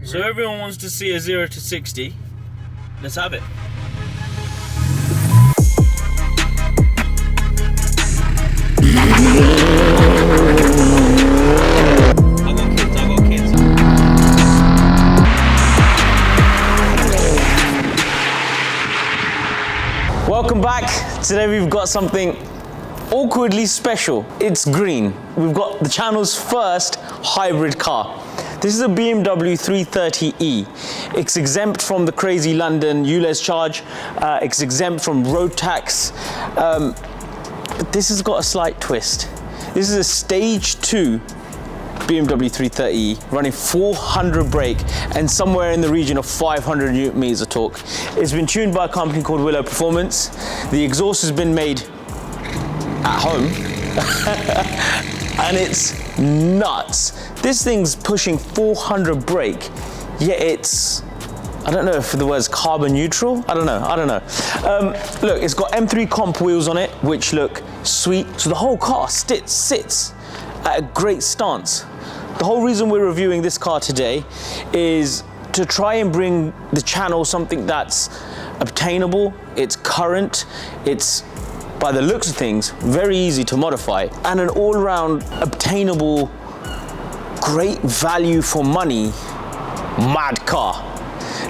So everyone wants to see a 0 to 60. Let's have it. I got kids. Welcome back. Today we've got something awkwardly special. It's green. We've got the channel's first hybrid car. This is a BMW 330e. It's exempt from the crazy London ULEZ charge. It's exempt from road tax. But this has got a slight twist. This is a stage 2 BMW 330e running 400 brake and somewhere in the region of 500 Newton meters of torque. It's been tuned by a company called Willow Performance. The exhaust has been made at home and it's nuts. This thing's pushing 400 brake, yet it's, I don't know if the word's carbon neutral. I don't know. Look, it's got M3 comp wheels on it, which look sweet. So the whole car sits at a great stance. The whole reason we're reviewing this car today is to try and bring the channel something that's obtainable, it's current, it's, by the looks of things, very easy to modify, and an all-round obtainable, great value for money, mad car.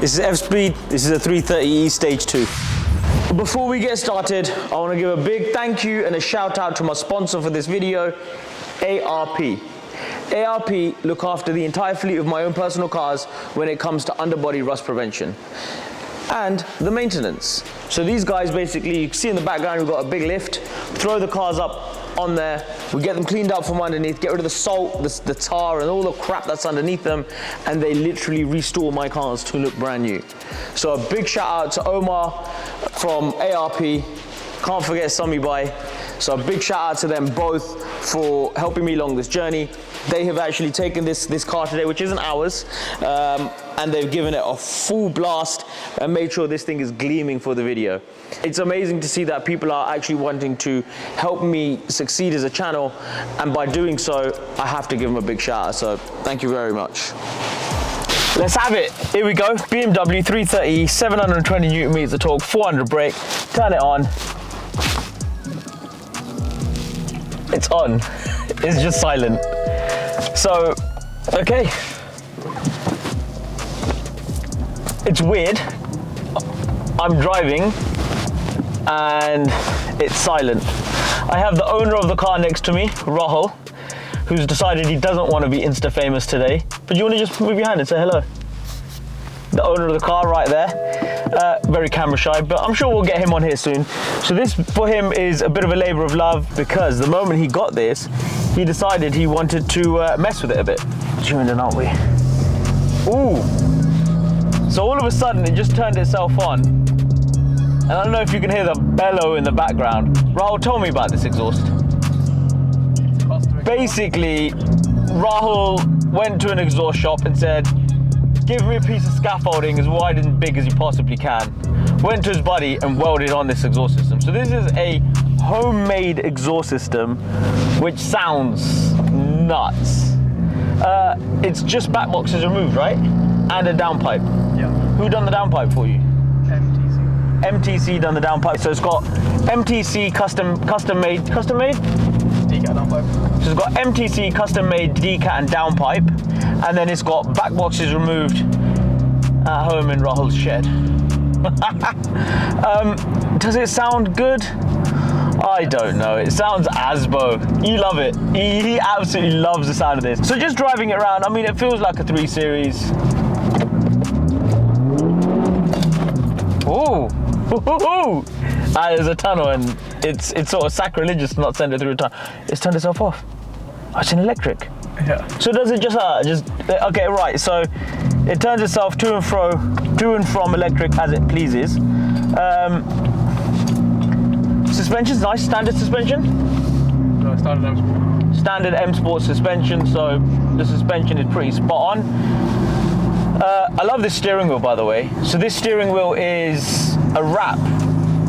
This is F-Speed, this is a 330e Stage 2. Before we get started, I want to give a big thank you and a shout out to my sponsor for this video, ARP. ARP look after the entire fleet of my own personal cars when it comes to underbody rust prevention and the maintenance. So these guys basically, you can see in the background, we've got a big lift, throw the cars up on there, we get them cleaned up from underneath, get rid of the salt, the tar and all the crap that's underneath them, and they literally restore my cars to look brand new. So a big shout out to Omar from ARP, can't forget Sami Bai. So a big shout out to them both for helping me along this journey. They have actually taken this car today, which isn't ours, and they've given it a full blast and made sure this thing is gleaming for the video. It's amazing to see that people are actually wanting to help me succeed as a channel, and by doing so, I have to give them a big shout out. So thank you very much. Let's have it. Here we go. BMW 330, 720 Newton meters of torque, 400 brake. Turn it on. It's on. It's just silent. So, okay. It's weird. I'm driving and it's silent. I have the owner of the car next to me, Rahul, who's decided he doesn't want to be Insta famous today. But you want to just move your hand and say hello? The owner of the car right there. Very camera shy, but I'm sure we'll get him on here soon. So this for him is a bit of a labor of love, because the moment he got this, he decided he wanted to mess with it a bit. Tuned in, aren't we? Ooh. So all of a sudden it just turned itself on. And I don't know if you can hear the bellow in the background. Rahul told me about this exhaust. Basically, Rahul went to an exhaust shop and said, give me a piece of scaffolding as wide and big as you possibly can. Went to his buddy and welded on this exhaust system. So this is a homemade exhaust system, which sounds nuts. It's just back boxes removed, right? And a downpipe. Yeah. Who done the downpipe for you? MTC. MTC done the downpipe. So it's got MTC custom made? Decat downpipe. So it's got MTC custom made decat and downpipe. And then it's got back boxes removed at home in Rahul's shed. Does it sound good? I don't know. It sounds Asbo. You love it. He absolutely loves the sound of this. So just driving it around, I mean, it feels like a 3 Series. Ooh. There's a tunnel, and it's sort of sacrilegious to not send it through a tunnel. It's turned itself off. Oh, it's an electric. Yeah. So does it just okay, right, so it turns itself to and from electric as it pleases. Suspension's nice, standard suspension? No, standard M Sport. Standard M Sport suspension, so the suspension is pretty spot on. I love this steering wheel, by the way. So this steering wheel is a wrap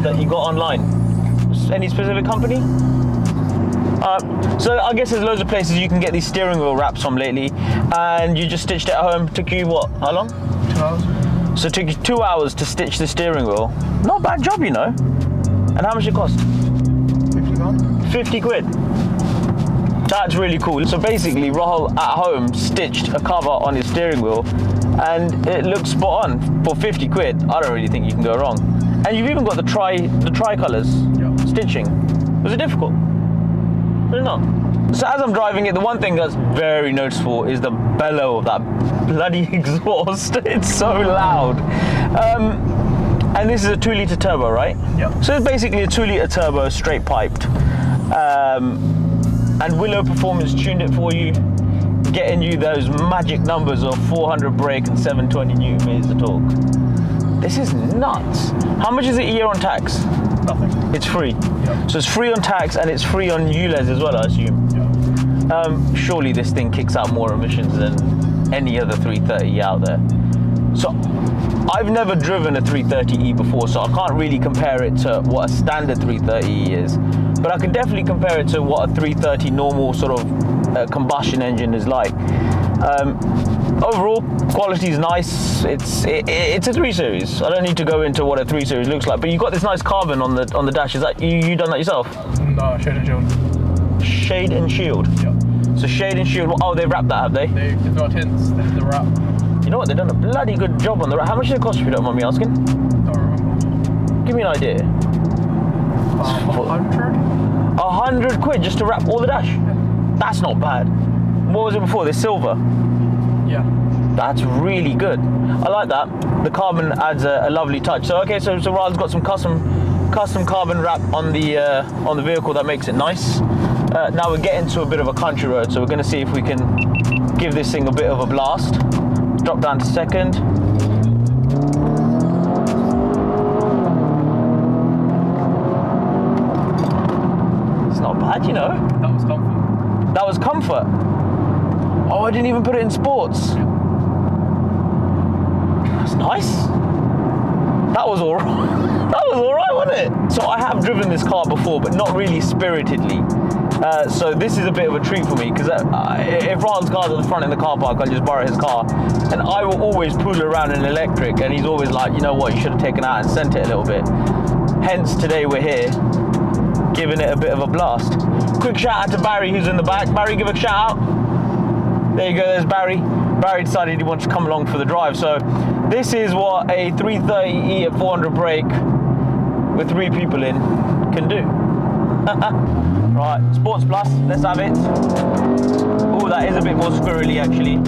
that you got online. Any specific company? So I guess there's loads of places you can get these steering wheel wraps from lately, and you just stitched it at home. Took you what? How long? 2 hours. So it took you 2 hours to stitch the steering wheel. Not a bad job, you know. And how much it cost? 50 quid. That's really cool. So basically, Rahul at home stitched a cover on his steering wheel, and it looks spot on for 50 quid. I don't really think you can go wrong. And you've even got the tri-colours stitching. Was it difficult? Was it not? So as I'm driving it, the one thing that's very noticeable is the bellow of that bloody exhaust. It's so loud. And this is a 2-litre turbo, right? Yeah. So it's basically a 2-litre turbo, straight piped. And Willow Performance tuned it for you, getting you those magic numbers of 400 brake and 720 newton meters of torque. This is nuts. How much is it a year on tax? Nothing. It's free. Yeah. So it's free on tax and it's free on ULEZ as well, I assume. Yeah. Surely this thing kicks out more emissions than any other 330 out there. So I've never driven a 330e before, so I can't really compare it to what a standard 330e is. But I can definitely compare it to what a 330 normal sort of combustion engine is like. Overall, quality is nice. It's a 3 Series. I don't need to go into what a 3 Series looks like, but you've got this nice carbon on the dash. Is that you done that yourself? No, shade and shield. Shade and shield? Yeah. So shade and shield, oh, they've wrapped that, have they? They've got tints, the wrap. You know what, they've done a bloody good job on the wrap. How much did it cost if you don't mind me asking? Don't remember. Give me an idea. 100? 100 quid just to wrap all the dash? Yeah. That's not bad. What was it before? The silver? Yeah. That's really good. I like that. The carbon adds a lovely touch. So okay, so Rahul's got some custom carbon wrap on the vehicle that makes it nice. Now we're getting to a bit of a country road, so we're going to see if we can give this thing a bit of a blast. Drop down to second. It's not bad, you know. That was comfort. That was comfort. Oh, I didn't even put it in sports. That's nice. That was all right. That was all right, wasn't it? So I have driven this car before, but not really spiritedly. So this is a bit of a treat for me, because if Rahul's car's at the front in the car park, I'll just borrow his car, and I will always pull around in electric, and he's always like, you know what, you should have taken it out and sent it a little bit. Hence today we're here, giving it a bit of a blast. Quick shout out to Barry, who's in the back. Barry, give a shout out. There you go, there's Barry. Barry decided he wanted to come along for the drive. So this is what a 330e at 400 brake with 3 people in can do. Right, Sports Plus, let's have it. Oh, that is a bit more squirrely actually.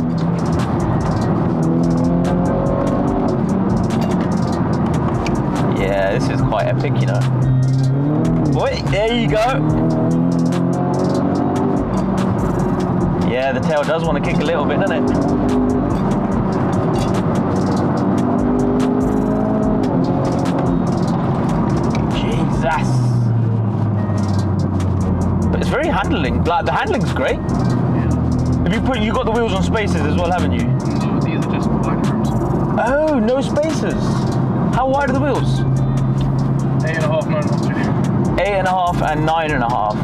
Yeah, this is quite epic, you know. Wait, there you go. Yeah, the tail does want to kick a little bit, doesn't it? Jesus. But it's very handling. Like, the handling's great. Yeah. Have you got the wheels on spacers as well, haven't you? No, these are just wide rims. Oh, no spacers. How wide are the wheels? 8.5, 9.5. 8.5 and 9.5.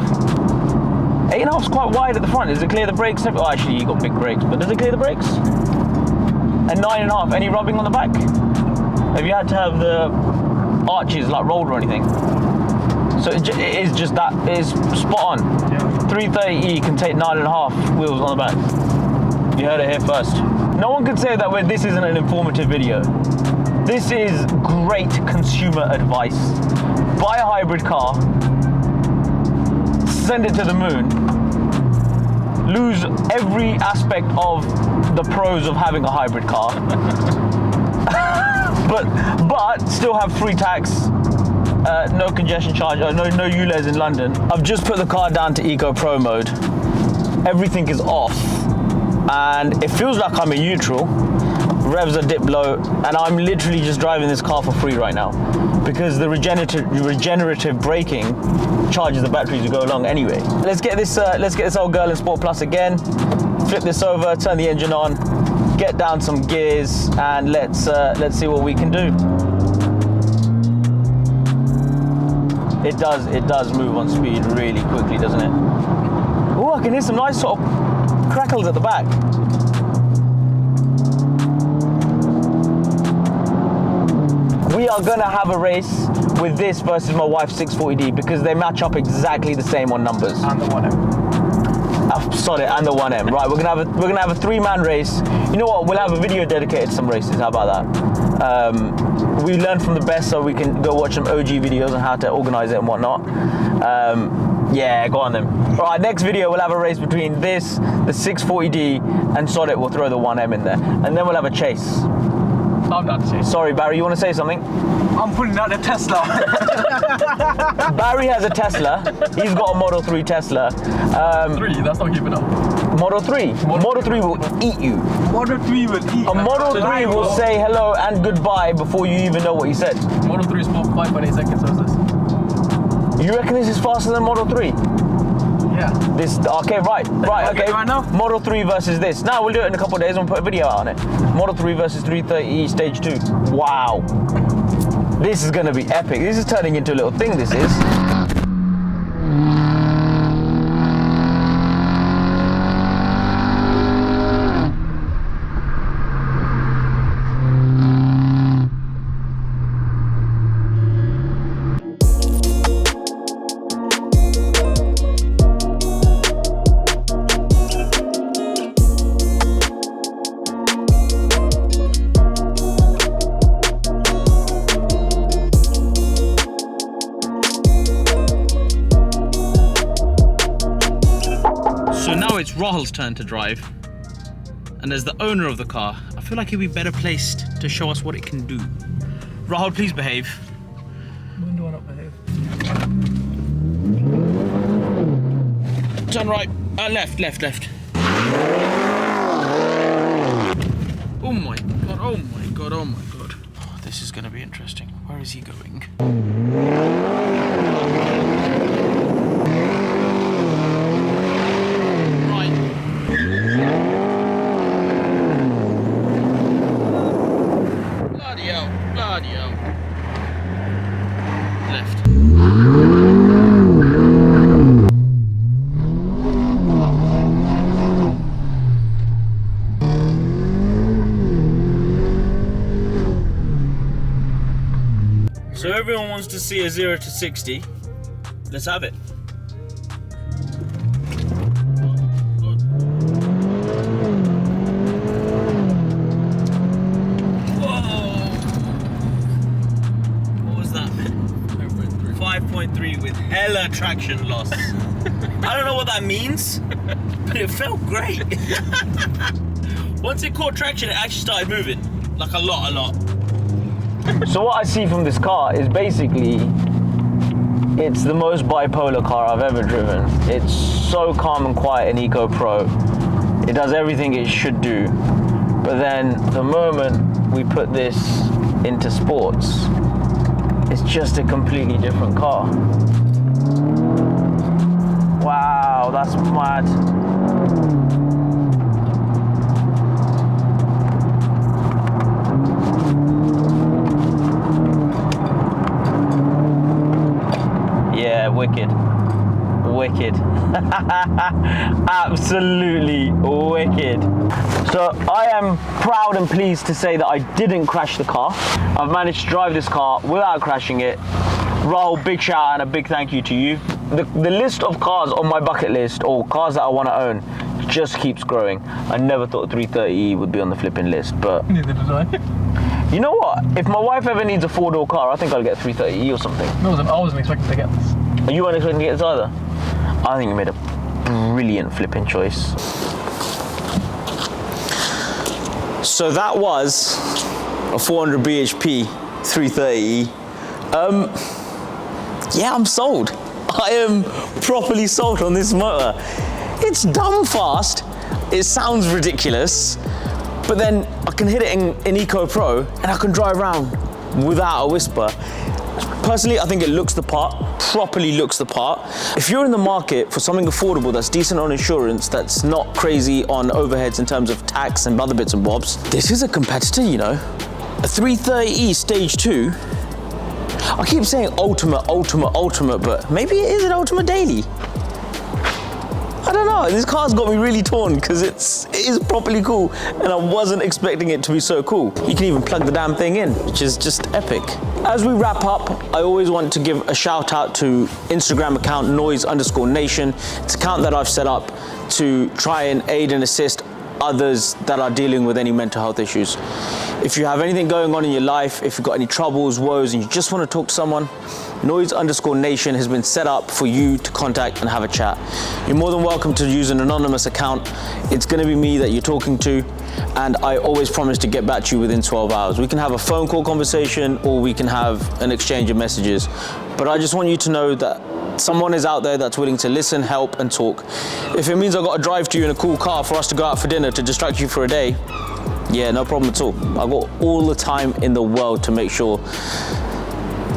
8.5 is quite wide at the front. Does it clear the brakes? Oh, actually, you got big brakes, but does it clear the brakes? And 9.5. Any rubbing on the back? Have you had to have the arches like rolled or anything? So it is just that. It is spot on. Yeah. 330e can take 9.5 wheels on the back. You heard it here first. No one can say that this isn't an informative video. This is great consumer advice. Buy a hybrid car, send it to the moon, lose every aspect of the pros of having a hybrid car, but still have free tax, no congestion charge, no ULEZ in London. I've just put the car down to Eco Pro mode. Everything is off, and it feels like I'm in neutral. Revs are dipped low, and I'm literally just driving this car for free right now, because the regenerative braking charges the batteries to go along anyway. Let's get this old girl in Sport Plus again. Flip this over, turn the engine on, get down some gears, and let's see what we can do. It does move on speed really quickly, doesn't it? Oh, I can hear some nice sort of crackles at the back. We are gonna have a race with this versus my wife's 640D because they match up exactly the same on numbers. And the 1M. Solid, and the 1M. Right, we're gonna have a three-man race. You know what? We'll have a video dedicated to some races. How about that? We learned from the best, so we can go watch some OG videos on how to organize it and whatnot. Yeah, go on then. All right, next video we'll have a race between this, the 640D, and Solid. We'll throw the 1M in there, and then we'll have a chase. I'm not saying. Sorry, Barry, you want to say something? I'm putting out the Tesla. Barry has a Tesla. He's got a Model 3 Tesla. 3, that's not keeping up. Model 3. Model 3 will eat you. Model 3 will eat. A Model 3 will say hello and goodbye before you even know what he said. Model 3 is 5.8 seconds, so is this. You reckon this is faster than Model 3? Yeah. This, okay, right, okay. Right now? Model 3 versus this. Now we'll do it in a couple of days and we'll put a video out on it. Model 3 versus 330e Stage 2. Wow. This is gonna be epic. This is turning into a little thing, this is. So now it's Rahal's turn to drive, and as the owner of the car, I feel like he'll be better placed to show us what it can do. Rahul, please behave. When do I not behave? Turn right, left. Oh my god, oh my god, oh my god. Oh, this is gonna be interesting. Where is he going? Bloody hell. Left. So everyone wants to see a 0 to 60. Let's have it. Whoa! What was that? 5.3 with hella traction loss. I don't know what that means, but it felt great. Once it caught traction, it actually started moving. Like a lot. So what I see from this car is basically, it's the most bipolar car I've ever driven. It's so calm and quiet in Eco Pro. It does everything it should do. But then the moment we put this into sports, it's just a completely different car. Wow, that's mad. Yeah, wicked. Absolutely wicked. So I am proud and pleased to say that I didn't crash the car. I've managed to drive this car without crashing it. Rahul, big shout out and a big thank you to you. The list of cars on my bucket list, or cars that I want to own, just keeps growing. I never thought 330e would be on the flipping list, but Neither did I. you know what? If my wife ever needs a 4-door car, I think I'll get 330e or something. No, I wasn't expecting to get this. You weren't expecting to get this either? I think you made a brilliant flipping choice. So that was a 400 bhp 330e. Yeah, I'm sold. I am properly sold on this motor. It's dumb fast. It sounds ridiculous, but then I can hit it in Eco Pro and I can drive around without a whisper. Personally, I think it looks the part, properly looks the part. If you're in the market for something affordable that's decent on insurance, that's not crazy on overheads in terms of tax and other bits and bobs, this is a competitor, you know. A 330e Stage 2. I keep saying ultimate, but maybe it is an ultimate daily. I don't know, this car's got me really torn because it is properly cool and I wasn't expecting it to be so cool. You can even plug the damn thing in, which is just epic. As we wrap up, I always want to give a shout out to Instagram account noise_nation. It's an account that I've set up to try and aid and assist others that are dealing with any mental health issues. If you have anything going on in your life, if you've got any troubles, woes, and you just want to talk to someone, noise_nation has been set up for you to contact and have a chat. You're more than welcome to use an anonymous account. It's going to be me that you're talking to, and I always promise to get back to you within 12 hours. We can have a phone call conversation or we can have an exchange of messages. But I just want you to know that someone is out there that's willing to listen, help, and talk. If it means I've got to drive to you in a cool car for us to go out for dinner to distract you for a day, yeah, no problem at all. I've got all the time in the world to make sure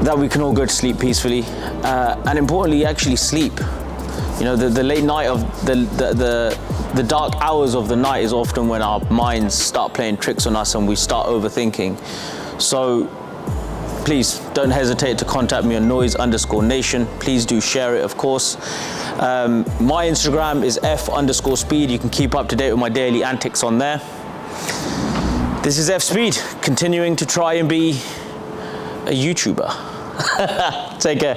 that we can all go to sleep peacefully, and importantly, actually sleep. You know, the late night of the dark hours of the night is often when our minds start playing tricks on us and we start overthinking. So please don't hesitate to contact me on noise_nation. Please do share it, of course. My Instagram is F_speed. You can keep up to date with my daily antics on there. This is F Speed, continuing to try and be a YouTuber. Take care.